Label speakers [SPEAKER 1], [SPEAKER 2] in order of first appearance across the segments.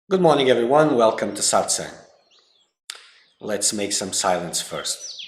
[SPEAKER 1] Good morning, everyone. Welcome to Satsang. Let's make some silence first.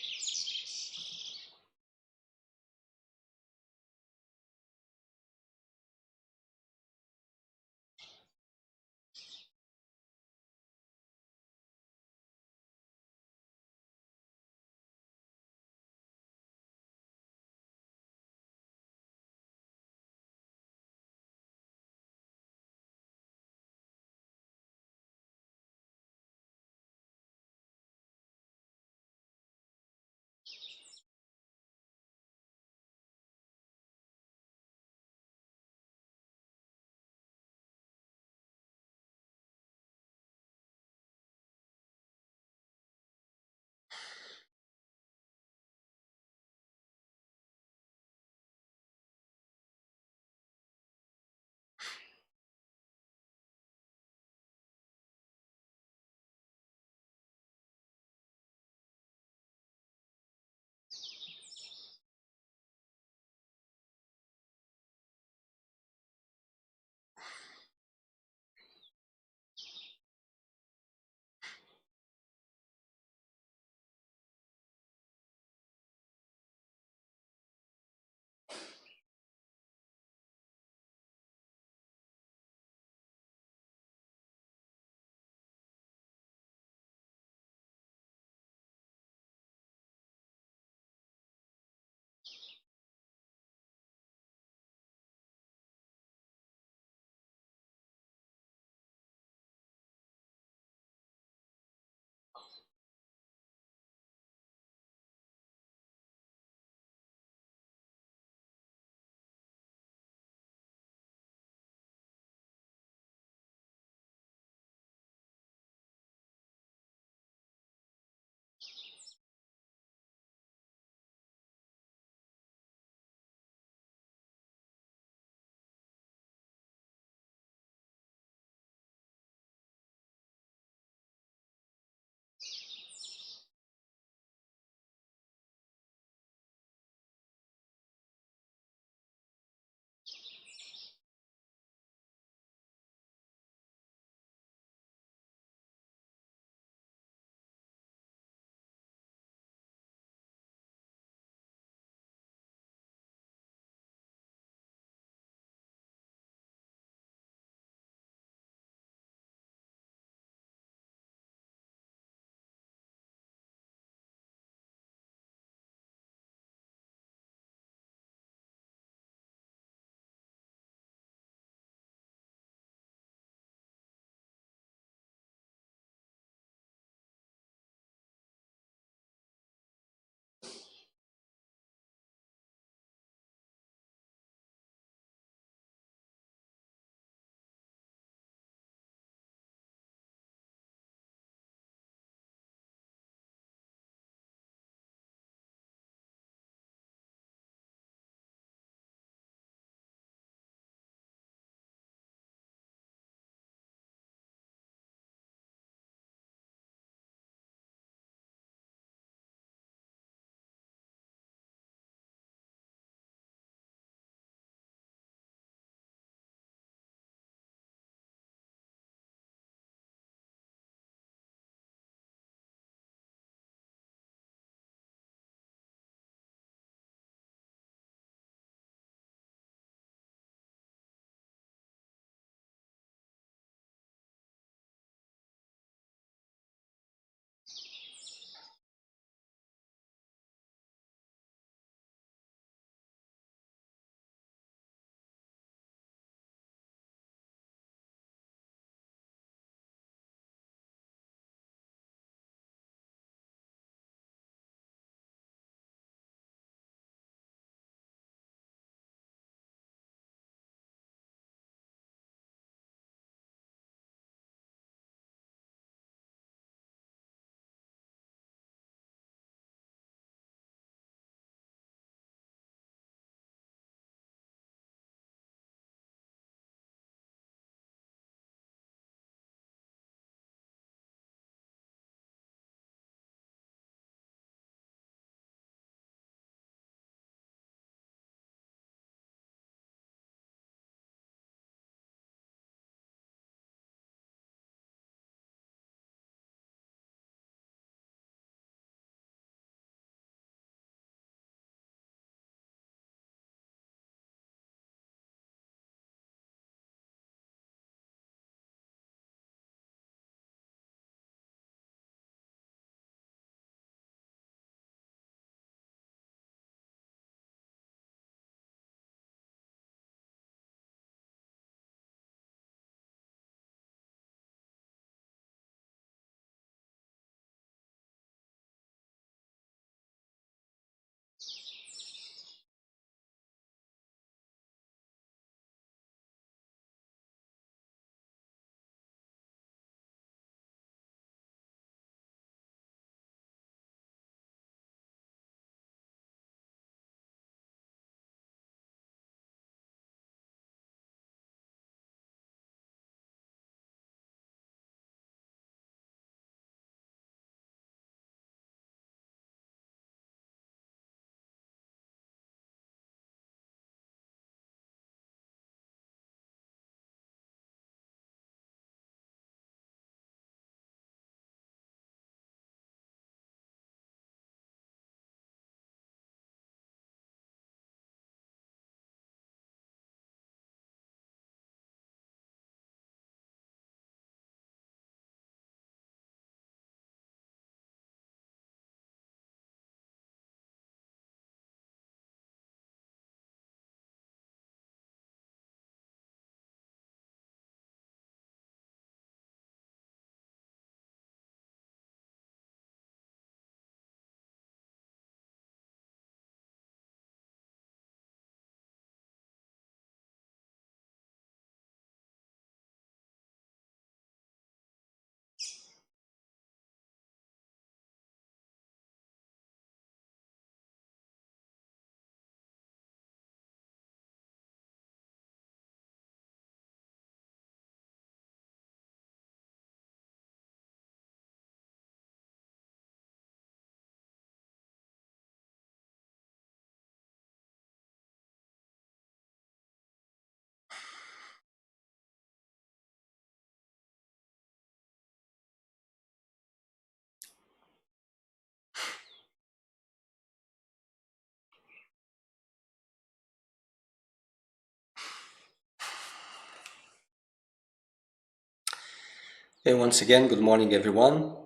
[SPEAKER 1] Okay, once again, good morning, everyone.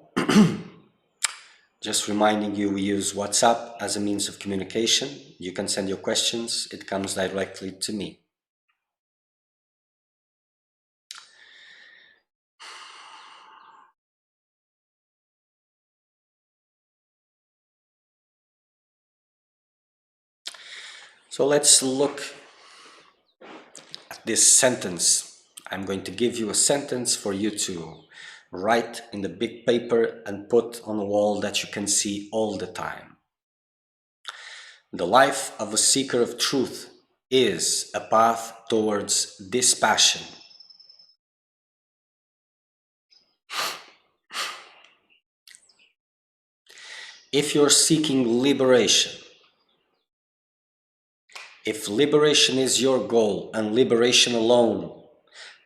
[SPEAKER 1] Just reminding you, we use WhatsApp as a means of communication. You can send your questions, it comes directly to me. So let's look at this sentence. I'm going to give you a sentence for you to write in the big paper and put on a wall that you can see all the time. The life of a seeker of truth is a path towards dispassion. If you're seeking liberation, if liberation is your goal and liberation alone,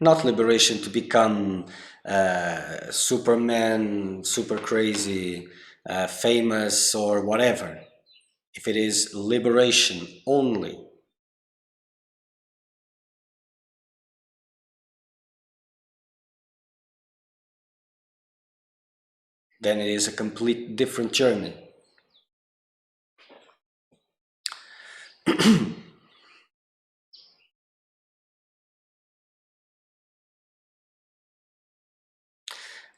[SPEAKER 1] not liberation to become Superman, super crazy, famous or whatever, if it is liberation only, then it is a complete different journey.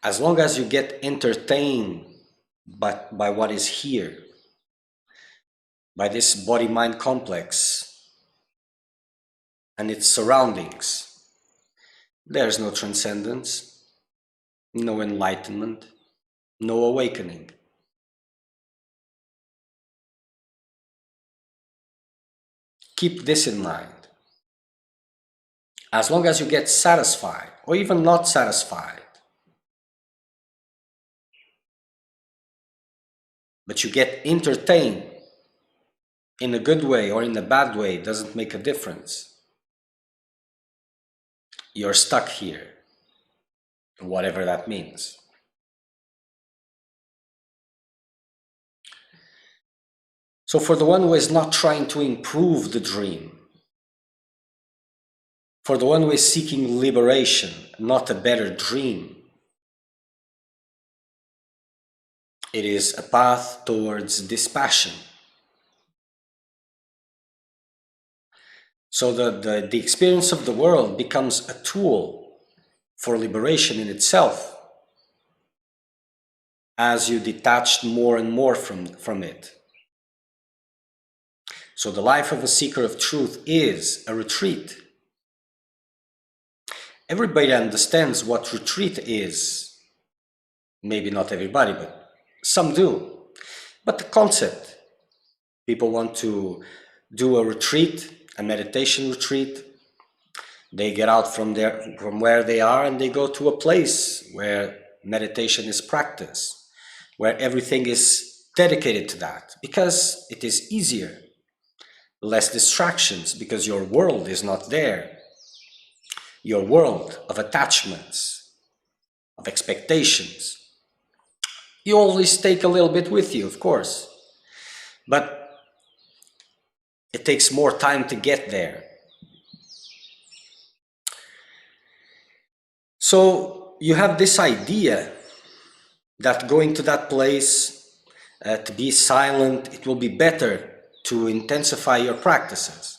[SPEAKER 1] As long as you get entertained by what is here, by this body-mind complex and its surroundings, there's no transcendence, no enlightenment, no awakening. Keep this in mind. As long as you get satisfied, or even not satisfied, but you get entertained in a good way or in a bad way, doesn't make a difference. You're stuck here, whatever that means. So for the one who is not trying to improve the dream, for the one who is seeking liberation, not a better dream, it is a path towards dispassion. So the experience of the world becomes a tool for liberation in itself as you detach more and more from it. So the life of a seeker of truth is a retreat. Everybody understands what retreat is. Maybe not everybody, but some do. But the concept, people want to do a retreat, a meditation retreat. They get out from where they are and they go to a place where meditation is practiced, where everything is dedicated to that, because it is easier, less distractions, because your world is not there. Your world of attachments, of expectations. You always take a little bit with you, of course, but it takes more time to get there. So you have this idea that going to that place, to be silent, it will be better to intensify your practices.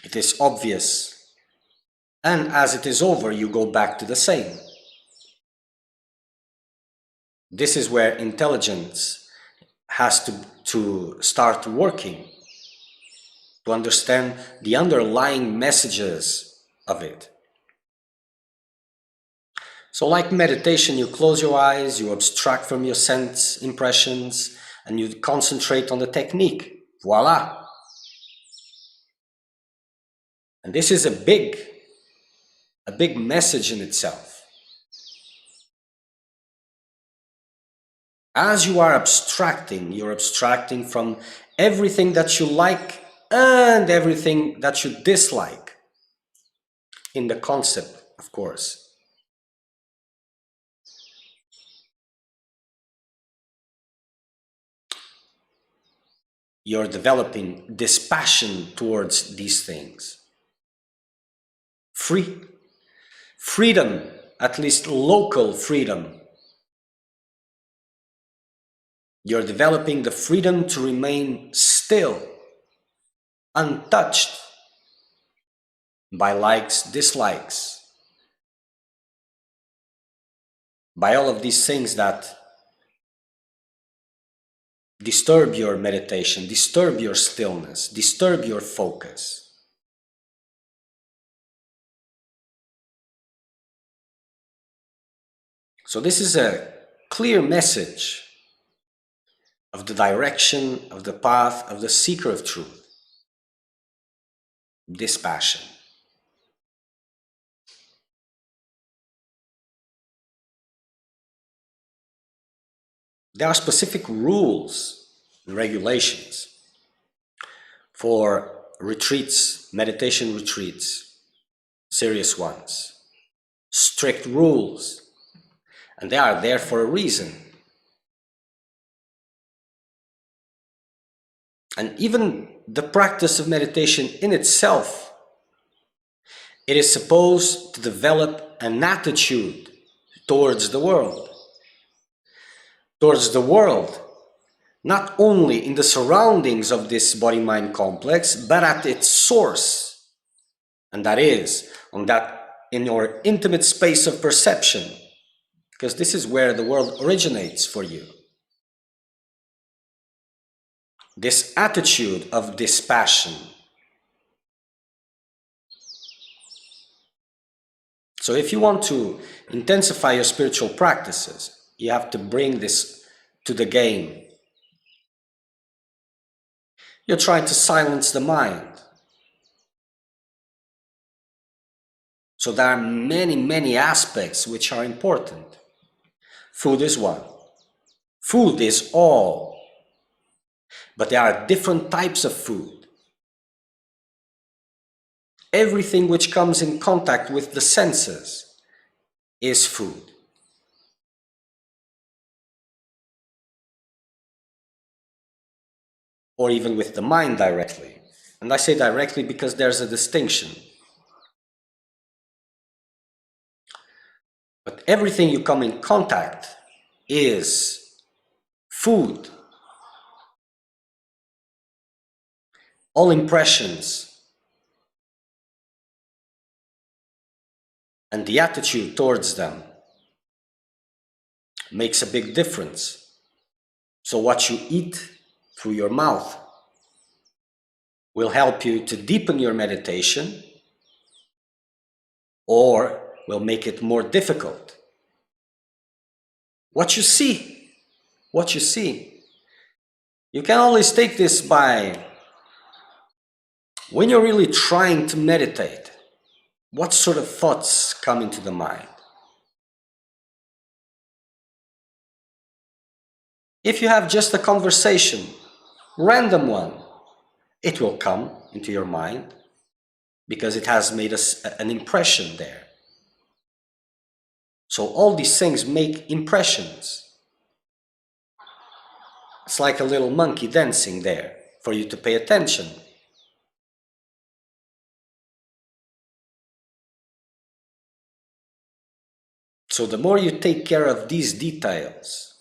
[SPEAKER 1] It is obvious. And as it is over, you go back to the same. This is where intelligence has to start working, to understand the underlying messages of it. So like meditation, you close your eyes, you abstract from your sense impressions, and you concentrate on the technique. Voila! And this is a big message in itself. As you are abstracting, you're abstracting from everything that you like and everything that you dislike in the concept, of course. You're developing dispassion towards these things. Freedom at least local freedom. You're developing the freedom to remain still, untouched by likes, dislikes, by all of these things that disturb your meditation, disturb your stillness, disturb your focus. So this is a clear message of the direction, of the path, of the seeker of truth. Dispassion. There are specific rules and regulations for retreats, meditation retreats, serious ones. Strict rules. And they are there for a reason. And even the practice of meditation in itself, it is supposed to develop an attitude towards the world. Towards the world, not only in the surroundings of this body-mind complex, but at its source. And that is in your intimate space of perception. Because this is where the world originates for you. This attitude of dispassion. So if you want to intensify your spiritual practices, you have to bring this to the game. You're trying to silence the mind. So there are many, many aspects which are important. Food is one. Food is all. But there are different types of food. Everything which comes in contact with the senses is food. Or even with the mind directly. And I say directly because there's a distinction. But everything you come in contact is food. All impressions and the attitude towards them makes a big difference. So what you eat through your mouth will help you to deepen your meditation or will make it more difficult. What you see. You can always take this by when you're really trying to meditate, what sort of thoughts come into the mind? If you have just a conversation, random one, it will come into your mind because it has made an impression there. So all these things make impressions. It's like a little monkey dancing there for you to pay attention. So the more you take care of these details,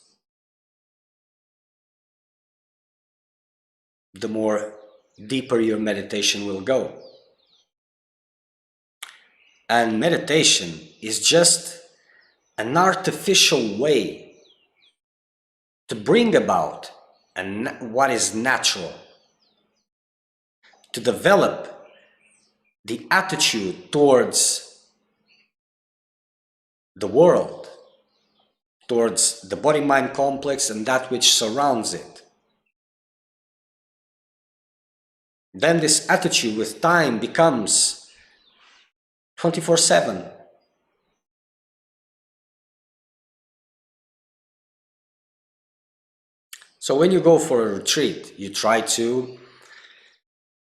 [SPEAKER 1] the more deeper your meditation will go. And meditation is just an artificial way to bring about what is natural, to develop the attitude towards the world, towards the body-mind complex and that which surrounds it. Then this attitude with time becomes 24/7. So when you go for a retreat, you try to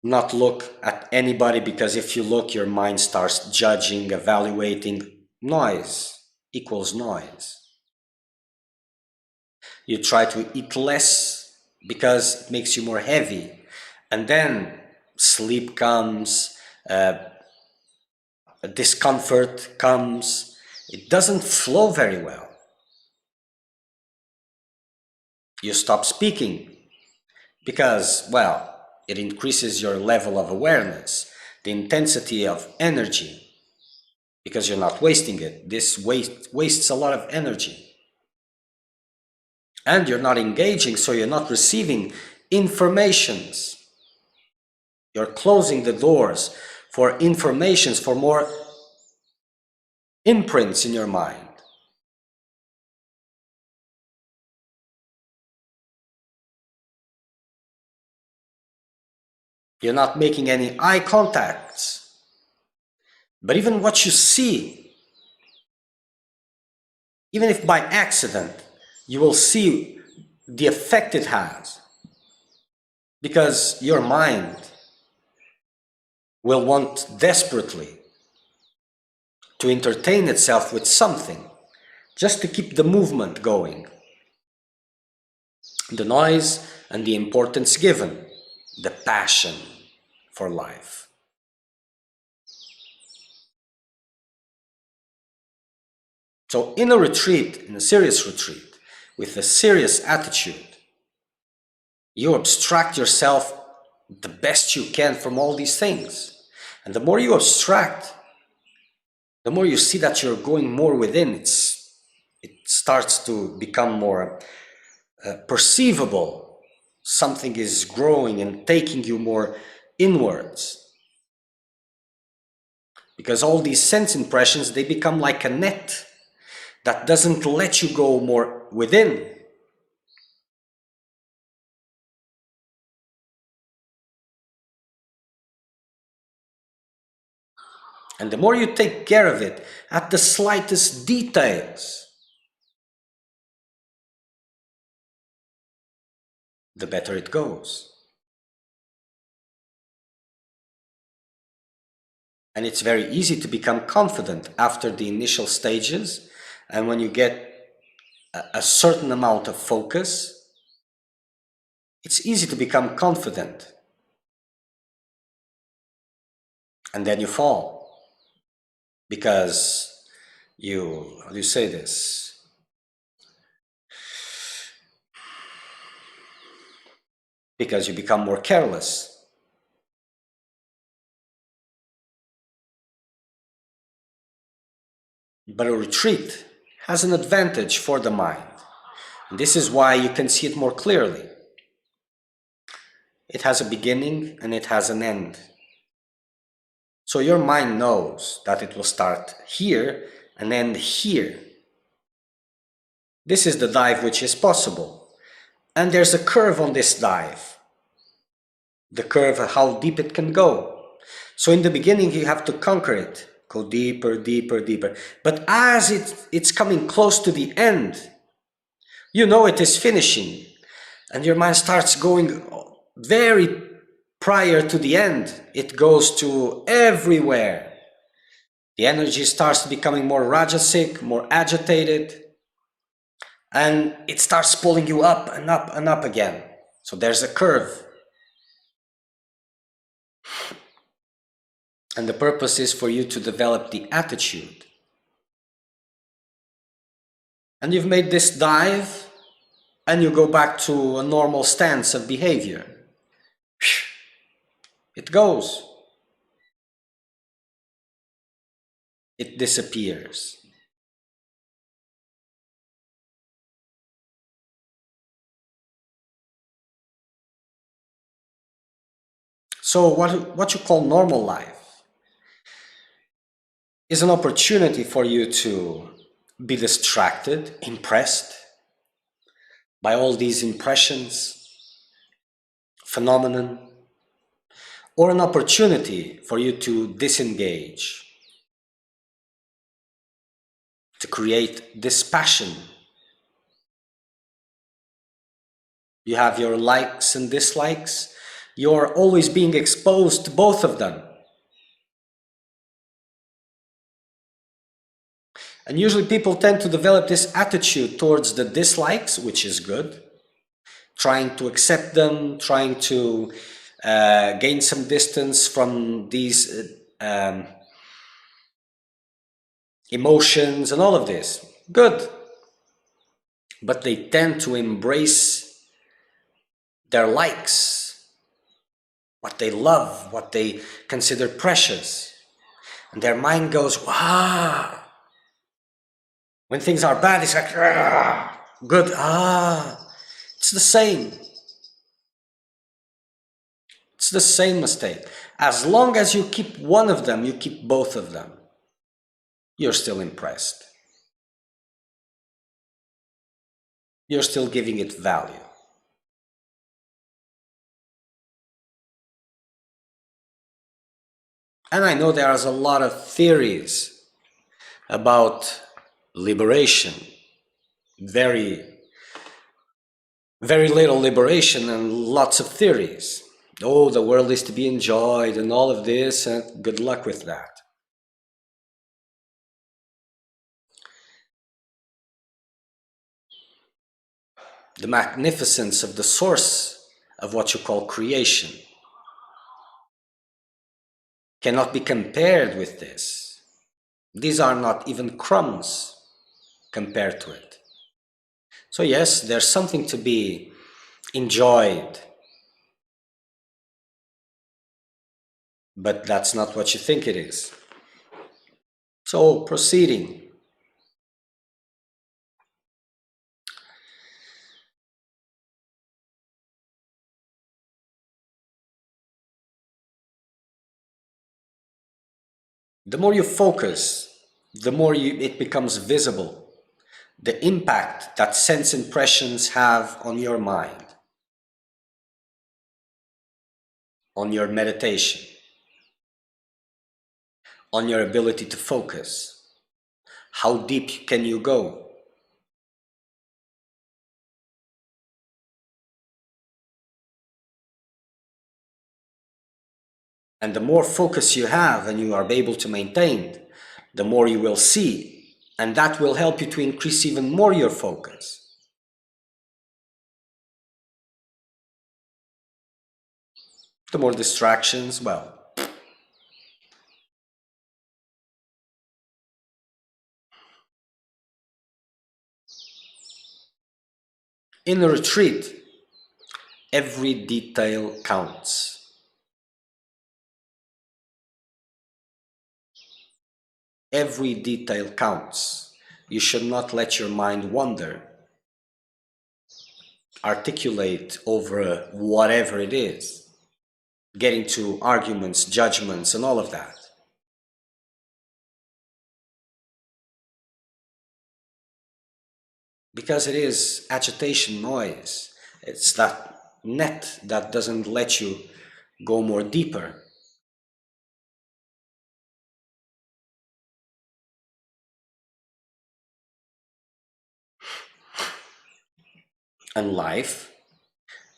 [SPEAKER 1] not look at anybody, because if you look, your mind starts judging, evaluating. Noise equals noise. You try to eat less because it makes you more heavy. And then sleep comes, discomfort comes, it doesn't flow very well. You stop speaking because, well, it increases your level of awareness, the intensity of energy, because you're not wasting it. This wastes a lot of energy. And you're not engaging, so you're not receiving informations. You're closing the doors for informations, for more imprints in your mind. You're not making any eye contacts. But even what you see, even if by accident, you will see the effect it has. Because your mind will want desperately to entertain itself with something, just to keep the movement going. The noise and the importance given, the passion for life. So in a retreat, in a serious retreat, with a serious attitude, you abstract yourself the best you can from all these things. And the more you abstract, the more you see that you're going more within. It starts to become more perceivable. Something is growing and taking you more inwards. Because all these sense impressions, they become like a net that doesn't let you go more within. And the more you take care of it, at the slightest details, the better it goes. And it's very easy to become confident after the initial stages. And when you get a certain amount of focus, it's easy to become confident. And then you fall. Because how do you say this? Because you become more careless. But a retreat has an advantage for the mind. And this is why you can see it more clearly. It has a beginning and it has an end. So your mind knows that it will start here and end here. This is the dive which is possible. And there's a curve on this dive. The curve of how deep it can go. So in the beginning you have to conquer it. Go deeper, deeper, deeper. But as it's coming close to the end, you know it is finishing. And your mind starts going very prior to the end. It goes to everywhere. The energy starts becoming more rajasic, more agitated. And it starts pulling you up and up and up again. So there's a curve. And the purpose is for you to develop the attitude. And you've made this dive, and you go back to a normal stance of behavior. It goes. It disappears. So what you call normal life is an opportunity for you to be distracted, impressed by all these impressions, phenomenon, or an opportunity for you to disengage, to create dispassion. You have your likes and dislikes. You're always being exposed to both of them. And usually people tend to develop this attitude towards the dislikes, which is good, trying to accept them, trying to gain some distance from these emotions and all of this. Good. But they tend to embrace their likes, what they love, what they consider precious. And their mind goes, wow. When things are bad, it's like, ah, good, ah. It's the same. It's the same mistake. As long as you keep one of them, you keep both of them, you're still impressed. You're still giving it value. And I know there's a lot of theories about liberation. Very little liberation and lots of theories. Oh, the world is to be enjoyed and all of this, and good luck with that. The magnificence of the source of what you call creation cannot be compared with this. These are not even crumbs compared to it. So yes, there's something to be enjoyed, but that's not what you think it is. So proceeding. The more you focus, the more it becomes visible, the impact that sense impressions have on your mind, on your meditation, on your ability to focus. How deep can you go? And the more focus you have and you are able to maintain, the more you will see, and that will help you to increase even more your focus. The more distractions, well, in a retreat, every detail counts. Every detail counts. You should not let your mind wander, articulate over whatever it is, get into arguments, judgments, and all of that. Because it is agitation, noise. It's that net that doesn't let you go more deeper. And life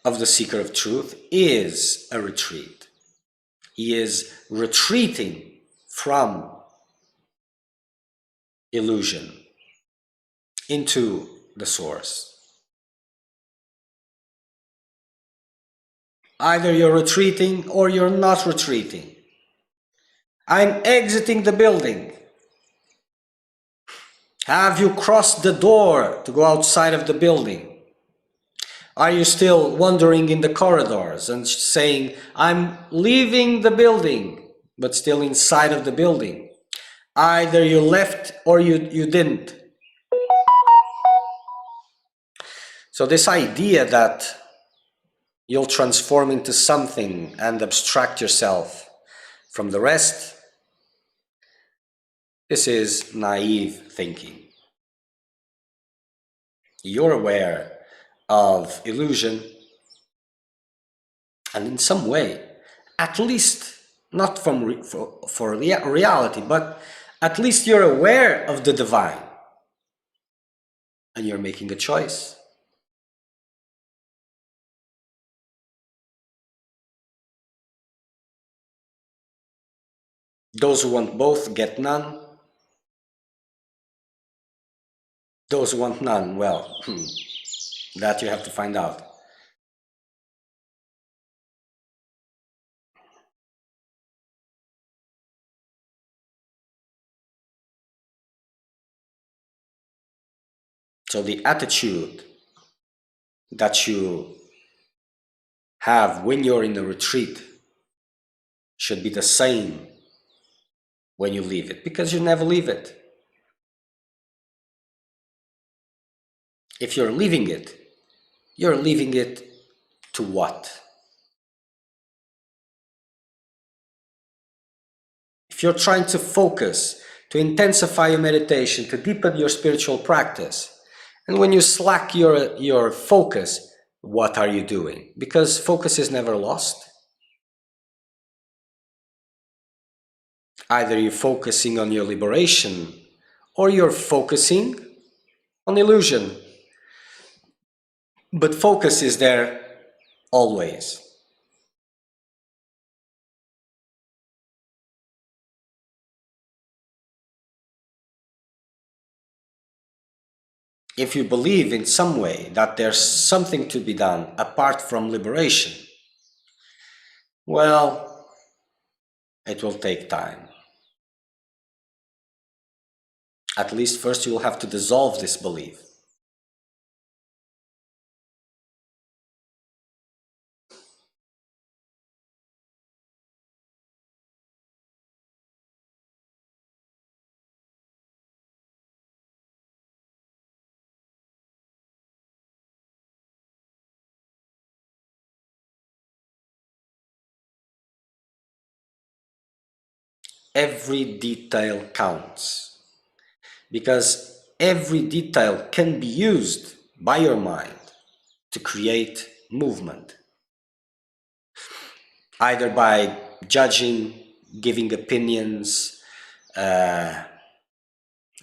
[SPEAKER 1] of the seeker of truth is a retreat. He is retreating from illusion into the source. Either you're retreating or you're not retreating. I'm exiting the building. Have you crossed the door to go outside of the building? Are you still wandering in the corridors and saying, I'm leaving the building, but still inside of the building? Either you left or you didn't. So this idea that you'll transform into something and abstract yourself from the rest, this is naive thinking. You're aware of illusion, and in some way, at least not for reality, but at least you're aware of the divine, and you're making a choice. Those who want both get none. Those who want none, well, that you have to find out. So the attitude that you have when you're in a retreat should be the same when you leave it, because you never leave it. If you're leaving it, you're leaving it to what? If you're trying to focus, to intensify your meditation, to deepen your spiritual practice, and when you slack your focus, what are you doing? Because focus is never lost. Either you're focusing on your liberation or you're focusing on illusion. But focus is there always. If you believe in some way that there's something to be done apart from liberation, well, it will take time. At least first you will have to dissolve this belief. Every detail counts, because every detail can be used by your mind to create movement, either by judging, giving opinions,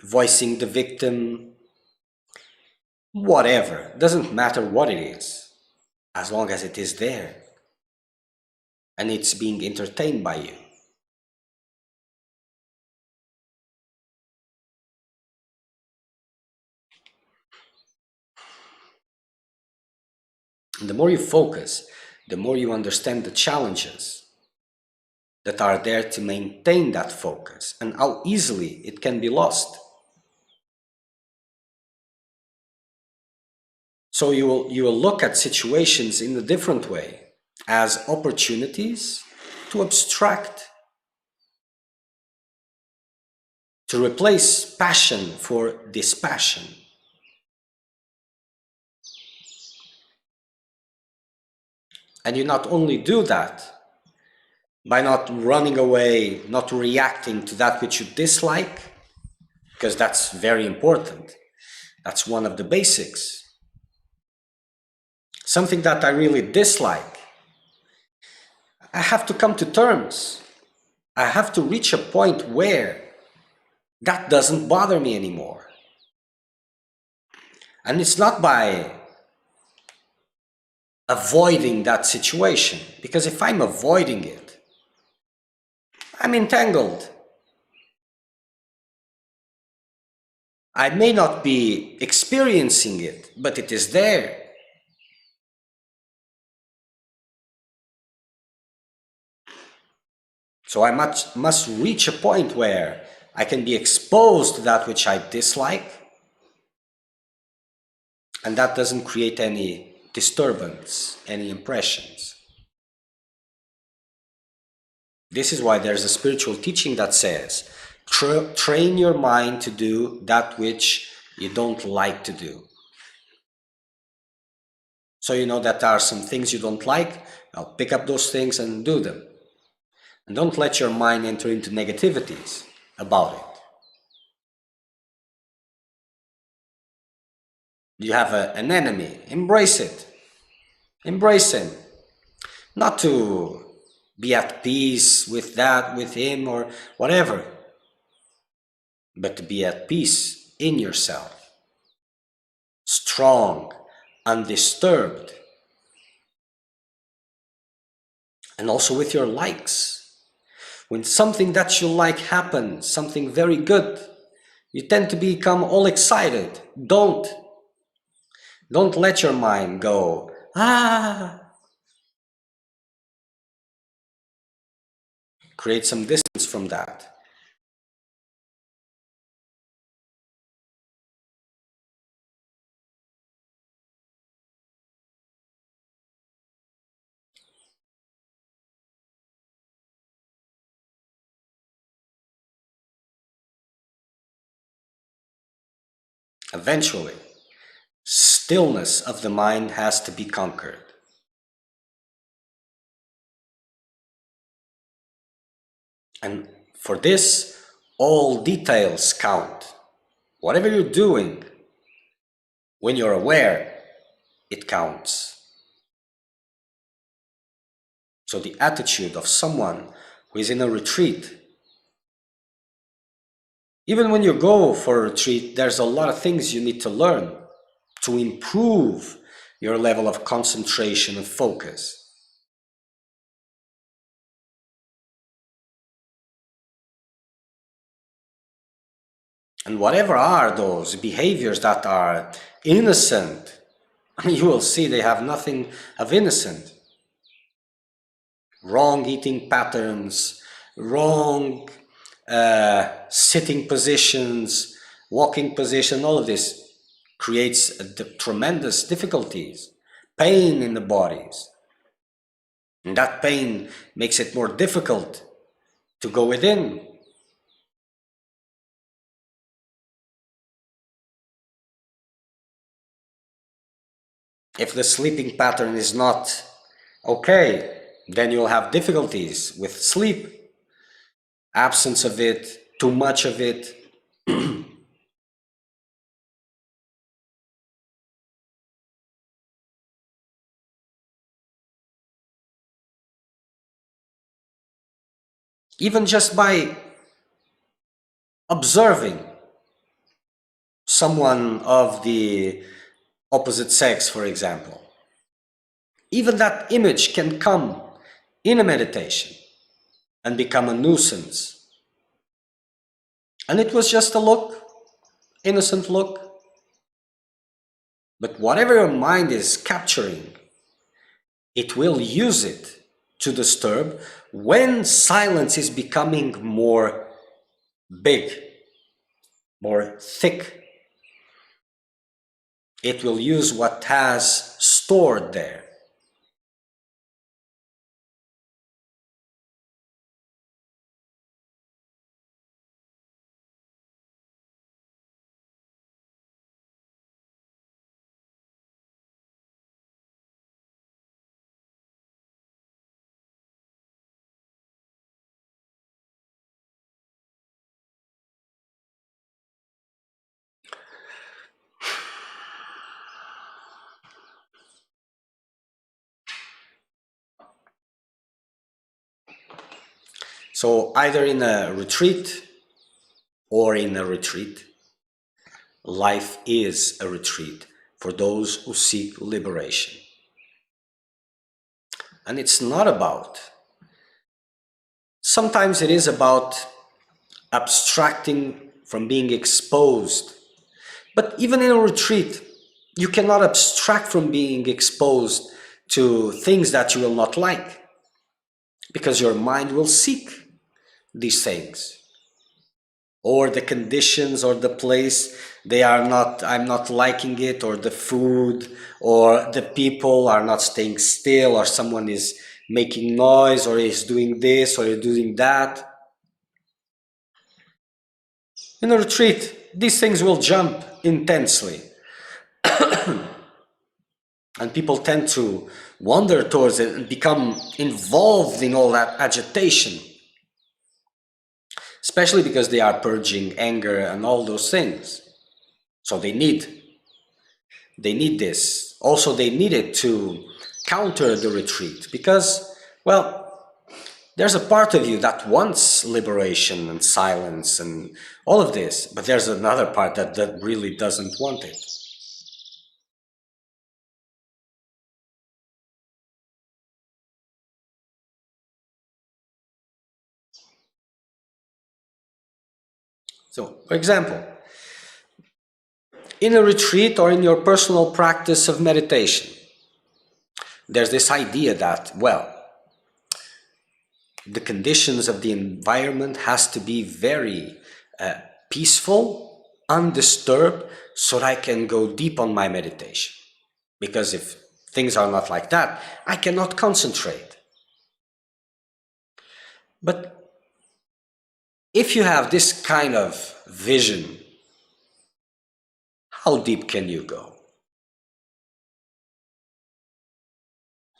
[SPEAKER 1] voicing the victim, whatever. Doesn't matter what it is, as long as it is there and it's being entertained by you. And the more you focus, the more you understand the challenges that are there to maintain that focus and how easily it can be lost. So you will look at situations in a different way, as opportunities to abstract, to replace passion for dispassion. And you not only do that by not running away, not reacting to that which you dislike, because that's very important. That's one of the basics. Something that I really dislike, I have to come to terms. I have to reach a point where that doesn't bother me anymore. And it's not by avoiding that situation, because if I'm avoiding it, I'm entangled. I may not be experiencing it, but it is there. So I must reach a point where I can be exposed to that which I dislike, and that doesn't create any disturbance, any impressions. This is why there's a spiritual teaching that says, train your mind to do that which you don't like to do. So you know that there are some things you don't like, I'll pick up those things and do them. And don't let your mind enter into negativities about it. You have an enemy, embrace it. Embrace him. Not to be at peace with that, with him, or whatever, but to be at peace in yourself. Strong, undisturbed. And also with your likes. When something that you like happens, something very good, you tend to become all excited. Don't let your mind go, Create some distance from that. Eventually, stillness of the mind has to be conquered. And for this, all details count. Whatever you're doing, when you're aware, it counts. So the attitude of someone who is in a retreat, even when you go for a retreat, there's a lot of things you need to learn to improve your level of concentration and focus. And whatever are those behaviors that are innocent, you will see they have nothing of innocent. Wrong eating patterns, wrong sitting positions, walking position, all of this creates tremendous difficulties, pain in the bodies. And that pain makes it more difficult to go within. If the sleeping pattern is not okay, then you'll have difficulties with sleep. Absence of it, too much of it. Even just by observing someone of the opposite sex, for example, even that image can come in a meditation and become a nuisance. And it was just a look, innocent look. But whatever your mind is capturing, it will use it to disturb when silence is becoming more big, more thick. It will use what has stored there. So either in a retreat or in a retreat, life is a retreat for those who seek liberation. And it's not about, sometimes it is about abstracting from being exposed. But even in a retreat, you cannot abstract from being exposed to things that you will not like, because your mind will seek these things. Or the conditions or the place, I'm not liking it, or the food, or the people are not staying still, or someone is making noise, or is doing this, or is doing that. In a retreat, these things will jump intensely. And people tend to wander towards it and become involved in all that agitation. Especially because they are purging anger and all those things. So they need this. Also, they need it to counter the retreat because, well, there's a part of you that wants liberation and silence and all of this, but there's another part that really doesn't want it. So, for example, in a retreat or in your personal practice of meditation, there's this idea that, well, the conditions of the environment has to be very peaceful, undisturbed, so that I can go deep on my meditation. Because if things are not like that, I cannot concentrate. But if you have this kind of vision, how deep can you go?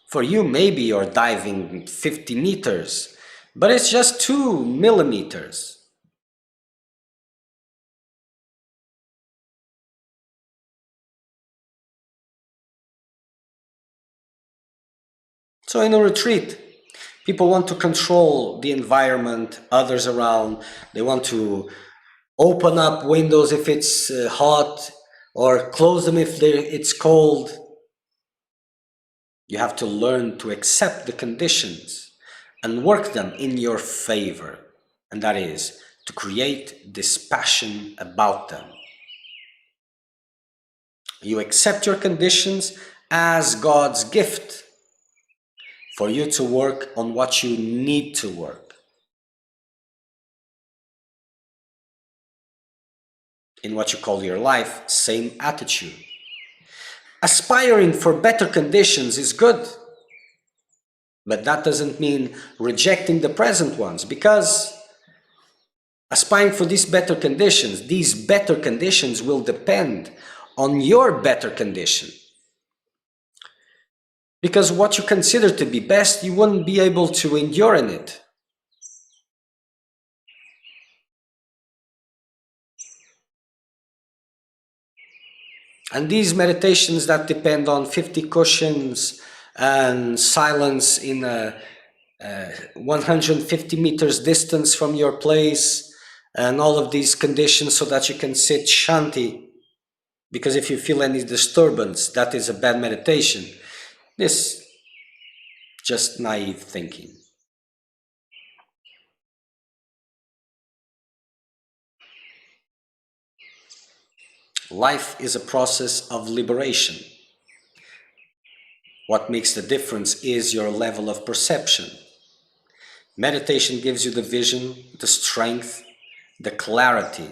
[SPEAKER 1] For you, maybe you're diving 50 meters, but it's just 2 millimeters. So in a retreat, people want to control the environment, others around. They want to open up windows if it's hot, or close them if it's cold. You have to learn to accept the conditions and work them in your favor. And that is to create this passion about them. You accept your conditions as God's gift for you to work on what you need to work. In what you call your life, same attitude. Aspiring for better conditions is good, but that doesn't mean rejecting the present ones, because aspiring for these better conditions will depend on your better condition. Because what you consider to be best, you wouldn't be able to endure in it. And these meditations that depend on 50 cushions and silence in a 150 meters distance from your place, and all of these conditions so that you can sit shanti, because if you feel any disturbance, that is a bad meditation. This just naive thinking. Life is a process of liberation. What makes the difference is your level of perception. Meditation gives you the vision, the strength, the clarity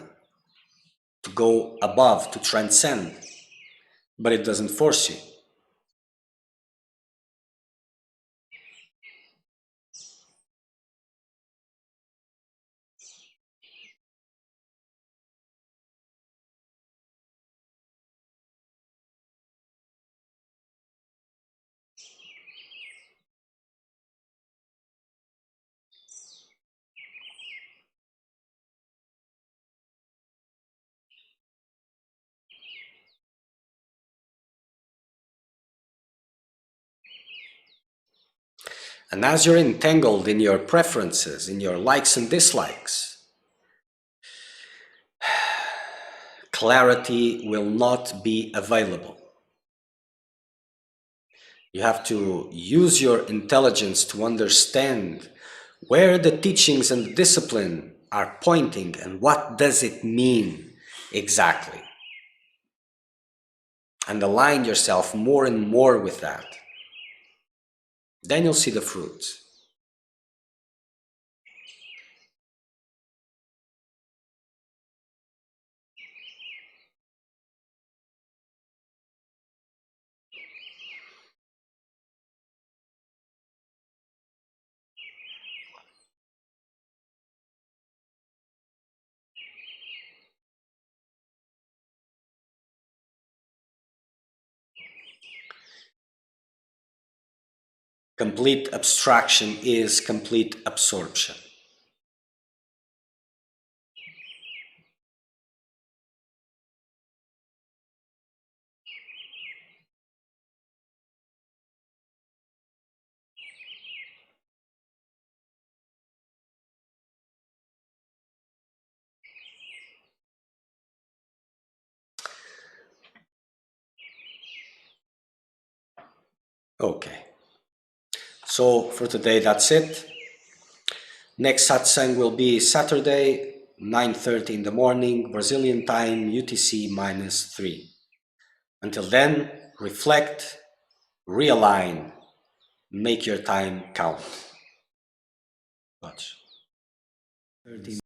[SPEAKER 1] to go above, to transcend, but it doesn't force you. And as you're entangled in your preferences, in your likes and dislikes, clarity will not be available. You have to use your intelligence to understand where the teachings and the discipline are pointing and what does it mean exactly. And align yourself more and more with that. Then you'll see the fruits. Complete abstraction is complete absorption. Okay. So for today, that's it. Next satsang will be Saturday, 9:30 in the morning, Brazilian time, UTC -3. Until then, reflect, realign, make your time count. Watch. 13